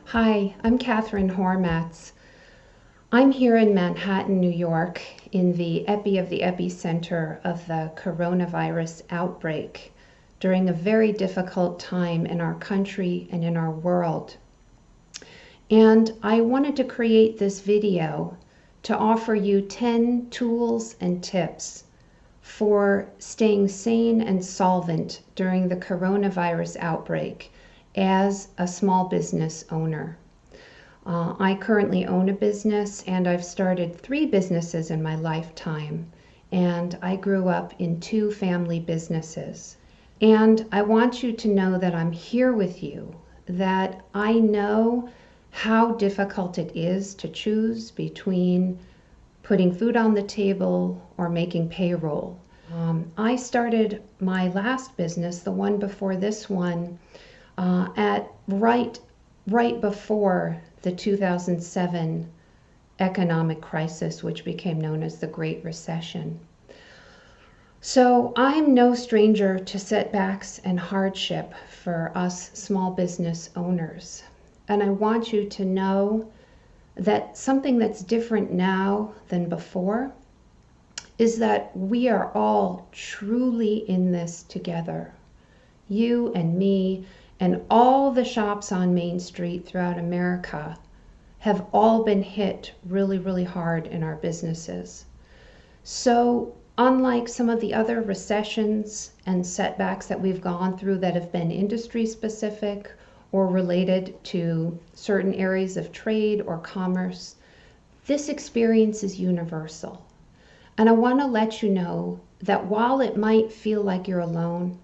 Hi, I'm Catherine Hormatz. I'm here in Manhattan, New York, in the epicenter of the coronavirus outbreak during a very difficult time in our country and in our world. And I wanted to create this video to offer you 10 tools and tips for staying sane and solvent during the coronavirus outbreak as a small business owner. I currently own a business, and I've started 3 businesses in my lifetime, and I grew up in 2 family businesses. And I want you to know that I'm here with you, that I know how difficult it is to choose between putting food on the table or making payroll. I started my last business, the one before this one, at right before the 2007 economic crisis, which became known as the Great Recession. So I'm no stranger to setbacks and hardship for us small business owners. And I want you to know that something that's different now than before is that we are all truly in this together. You and me and all the shops on Main Street throughout America have all been hit really, really hard in our businesses. So unlike some of the other recessions and setbacks that we've gone through that have been industry specific or related to certain areas of trade or commerce, this experience is universal. And I want to let you know that while it might feel like you're alone,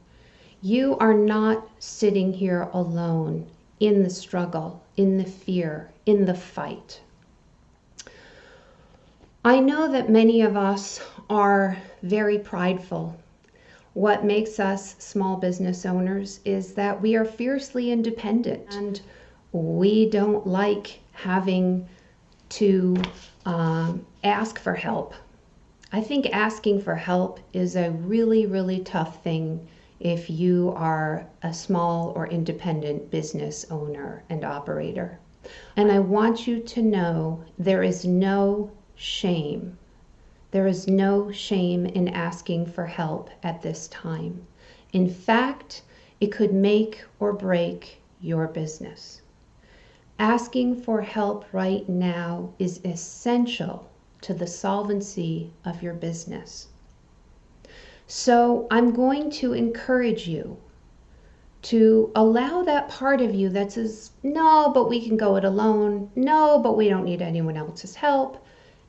you are not sitting here alone in the struggle, in the fear, in the fight. I know that many of us are very prideful. What makes us small business owners is that we are fiercely independent, and we don't like having to ask for help. I think asking for help is a really, really tough thing if you are a small or independent business owner and operator. And I want you to know there is no shame. There is no shame in asking for help at this time. In fact, it could make or break your business. Asking for help right now is essential to the solvency of your business. So I'm going to encourage you to allow that part of you that says, no, but we can go it alone. No, but we don't need anyone else's help.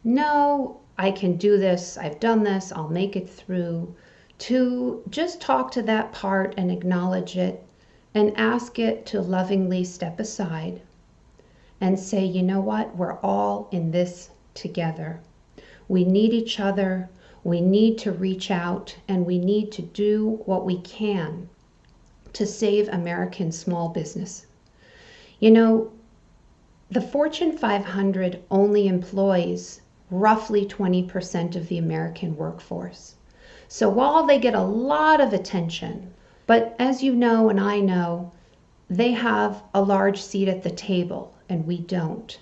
No, I can do this. I've done this. I'll make it through. To just talk to that part and acknowledge it and ask it to lovingly step aside and say, you know what? We're all in this together. We need each other. We need to reach out, and we need to do what we can to save American small business. You know, the Fortune 500 only employs roughly 20% of the American workforce. So while they get a lot of attention, but as you know and I know, they have a large seat at the table and we don't.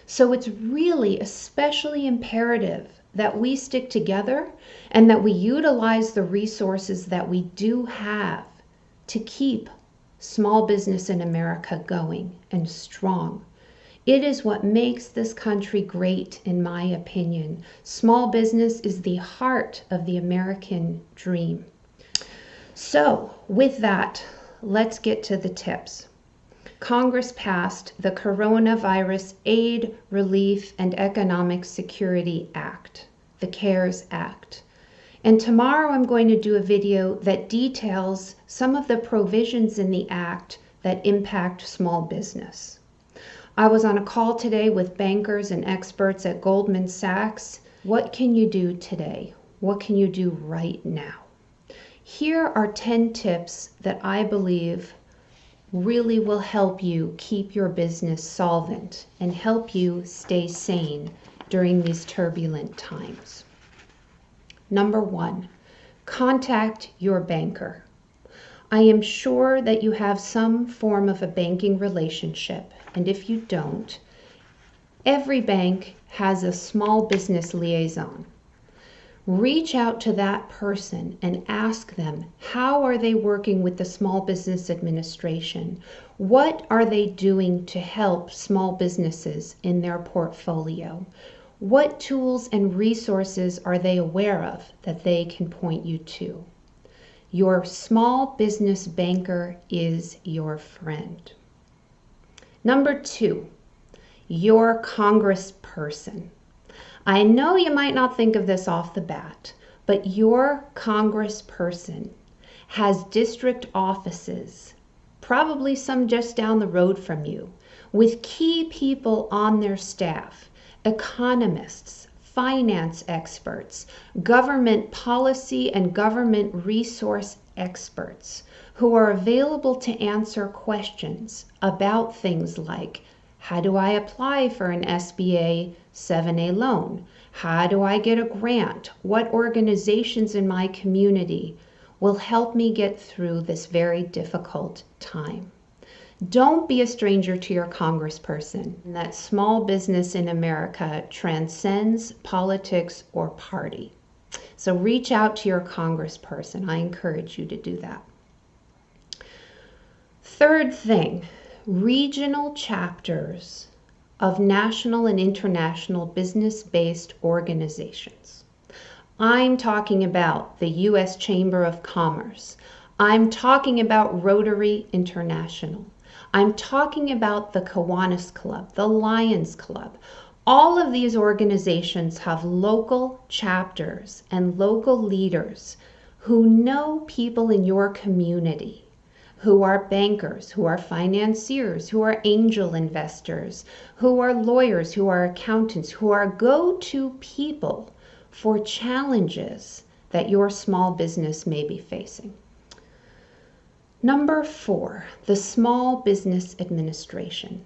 So it's really especially imperative that we stick together and that we utilize the resources that we do have to keep small business in America going and strong. It is what makes this country great, in my opinion. Small business is the heart of the American dream. So with that, let's get to the tips. Congress passed the Coronavirus Aid, Relief, and Economic Security Act, the CARES Act. And tomorrow I'm going to do a video that details some of the provisions in the act that impact small business. I was on a call today with bankers and experts at Goldman Sachs. What can you do today? What can you do right now? Here are 10 tips that I believe really will help you keep your business solvent and help you stay sane during these turbulent times. Number 1, contact your banker. I am sure that you have some form of a banking relationship, and if you don't, every bank has a small business liaison. Reach out to that person and ask them, how are they working with the Small Business Administration? What are they doing to help small businesses in their portfolio? What tools and resources are they aware of that they can point you to? Your small business banker is your friend. Number 2, your congressperson. I know you might not think of this off the bat, but your congressperson has district offices, probably some just down the road from you, with key people on their staff, economists, finance experts, government policy and government resource experts who are available to answer questions about things like, how do I apply for an SBA 7A loan? How do I get a grant? What organizations in my community will help me get through this very difficult time? Don't be a stranger to your congressperson. That small business in America transcends politics or party. So reach out to your congressperson. I encourage you to do that. Third thing, regional chapters of national and international business-based organizations. I'm talking about the U.S. Chamber of Commerce. I'm talking about Rotary International. I'm talking about the Kiwanis Club, the Lions Club. All of these organizations have local chapters and local leaders who know people in your community, who are bankers, who are financiers, who are angel investors, who are lawyers, who are accountants, who are go-to people for challenges that your small business may be facing. Number 4, the Small Business Administration.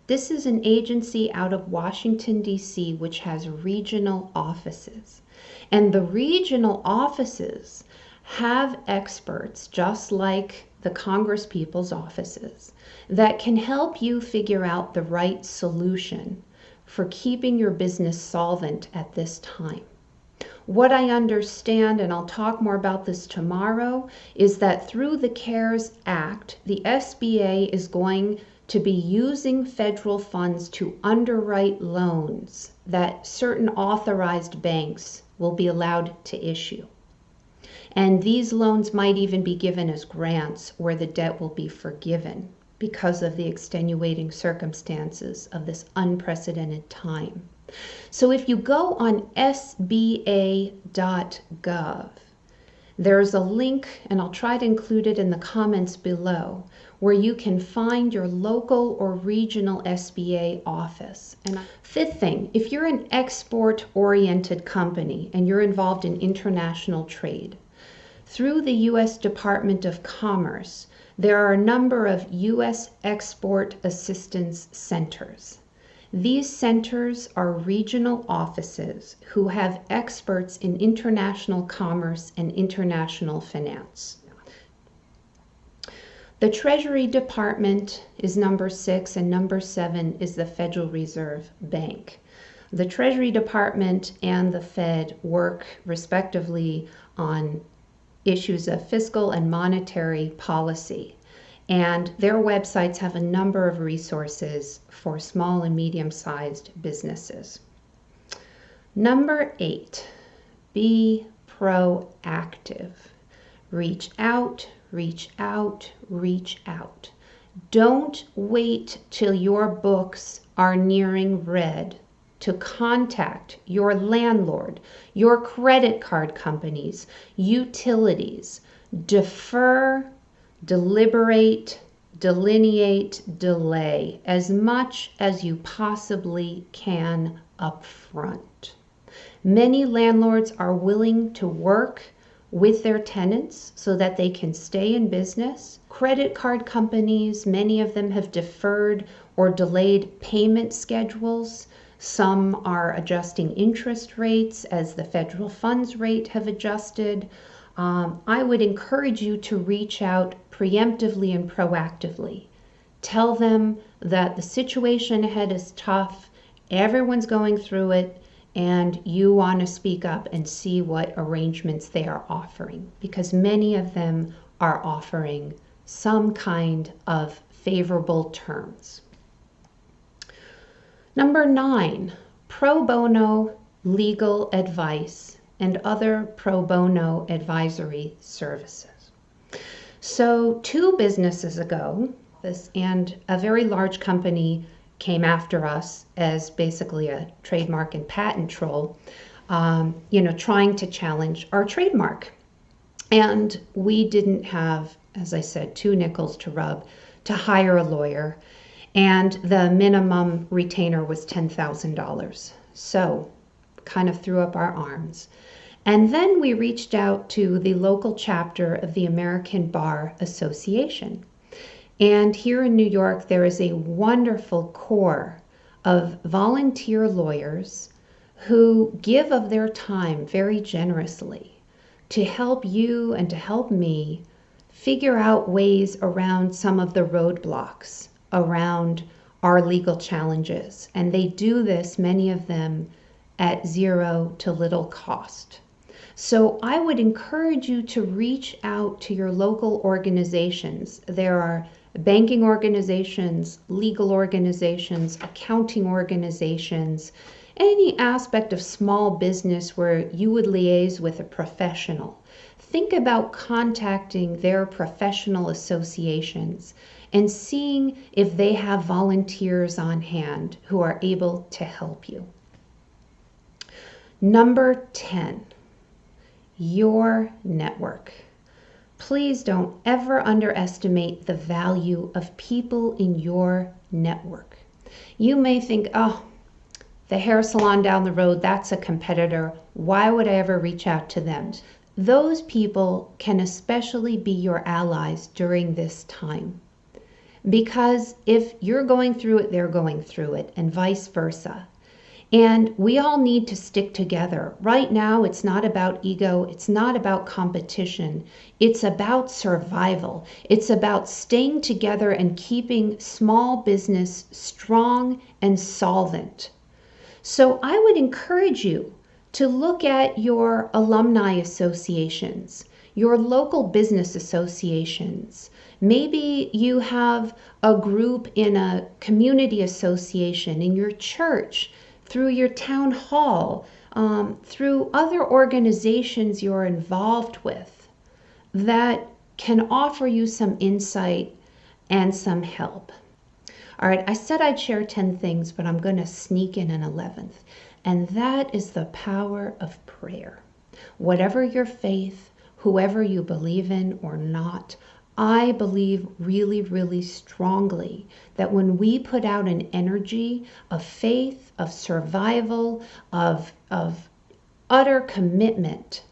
This is an agency out of Washington, D.C., which has regional offices. And the regional offices have experts, just like the congresspeople's offices, that can help you figure out the right solution for keeping your business solvent at this time. What I understand, and I'll talk more about this tomorrow, is that through the CARES Act, the SBA is going to be using federal funds to underwrite loans that certain authorized banks will be allowed to issue. And these loans might even be given as grants where the debt will be forgiven because of the extenuating circumstances of this unprecedented time. So if you go on sba.gov, there's a link, and I'll try to include it in the comments below, where you can find your local or regional SBA office. And fifth thing, if you're an export-oriented company and you're involved in international trade, through the U.S. Department of Commerce, there are a number of U.S. Export Assistance Centers. These centers are regional offices who have experts in international commerce and international finance. The Treasury Department is number 6, and number 7 is the Federal Reserve Bank. The Treasury Department and the Fed work respectively on issues of fiscal and monetary policy, and their websites have a number of resources for small and medium-sized businesses. Number 8, be proactive. Reach out, reach out, reach out. Don't wait till your books are nearing red to contact your landlord, your credit card companies, utilities. Defer, deliberate, delineate, delay as much as you possibly can up front. Many landlords are willing to work with their tenants so that they can stay in business. Credit card companies, many of them have deferred or delayed payment schedules. Some are adjusting interest rates as the federal funds rate have adjusted. I would encourage you to reach out preemptively and proactively. Tell them that the situation ahead is tough, everyone's going through it, and you want to speak up and see what arrangements they are offering, because many of them are offering some kind of favorable terms. Number 9, pro bono legal advice and other pro bono advisory services. So 2 businesses ago, and a very large company came after us as basically a trademark and patent troll, trying to challenge our trademark. And we didn't have, as I said, 2 nickels to rub to hire a lawyer, and the minimum retainer was $10,000. So kind of threw up our arms. And then we reached out to the local chapter of the American Bar Association. And here in New York, there is a wonderful corps of volunteer lawyers who give of their time very generously to help you and to help me figure out ways around some of the roadblocks around our legal challenges. And they do this, many of them, at zero to little cost. So I would encourage you to reach out to your local organizations. There are banking organizations, legal organizations, accounting organizations, any aspect of small business where you would liaise with a professional. Think about contacting their professional associations and seeing if they have volunteers on hand who are able to help you. Number 10, your network. Please don't ever underestimate the value of people in your network. You may think, oh, the hair salon down the road, that's a competitor. Why would I ever reach out to them? Those people can especially be your allies during this time. Because if you're going through it, they're going through it, and vice versa. And we all need to stick together. Right now, it's not about ego. It's not about competition. It's about survival. It's about staying together and keeping small business strong and solvent. So I would encourage you to look at your alumni associations, your local business associations. Maybe you have a group in a community association in your church, through your town hall, through other organizations you're involved with that can offer you some insight and some help. All right, I said I'd share 10 things, but I'm going to sneak in an 11th, and that is the power of prayer. Whatever your faith, whoever you believe in or not, I believe really, really strongly that when we put out an energy of faith, of survival, of utter commitment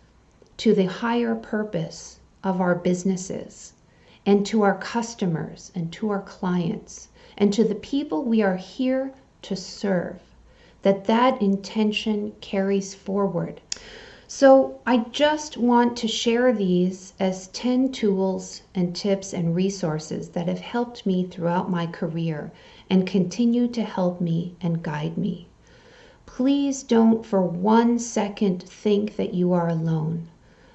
to the higher purpose of our businesses and to our customers and to our clients and to the people we are here to serve, that intention carries forward. So I just want to share these as 10 tools and tips and resources that have helped me throughout my career and continue to help me and guide me. Please don't for 1 second think that you are alone.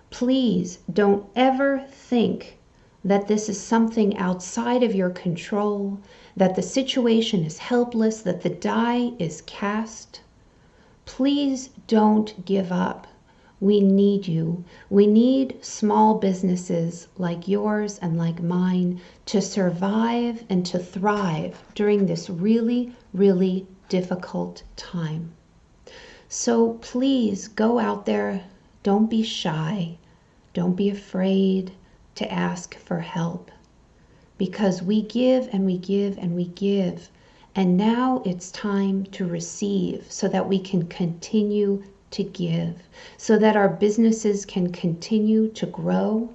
Please don't ever think that this is something outside of your control, that the situation is helpless, that the die is cast. Please don't give up. We need you. We need small businesses like yours and like mine to survive and to thrive during this really, really difficult time. So please go out there. Don't be shy. Don't be afraid to ask for help. Because we give and we give and we give. And now it's time to receive so that we can continue to give, so that our businesses can continue to grow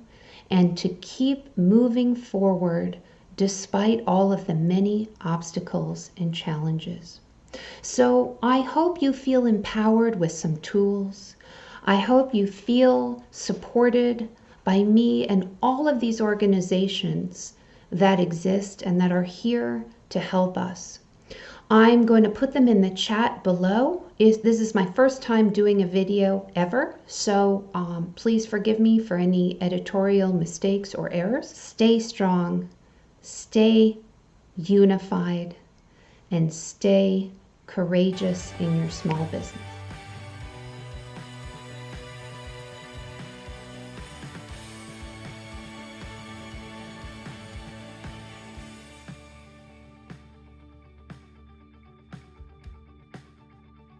and to keep moving forward despite all of the many obstacles and challenges. So I hope you feel empowered with some tools. I hope you feel supported by me and all of these organizations that exist and that are here to help us. I'm going to put them in the chat below. This is my first time doing a video ever, so please forgive me for any editorial mistakes or errors. Stay strong, stay unified, and stay courageous in your small business.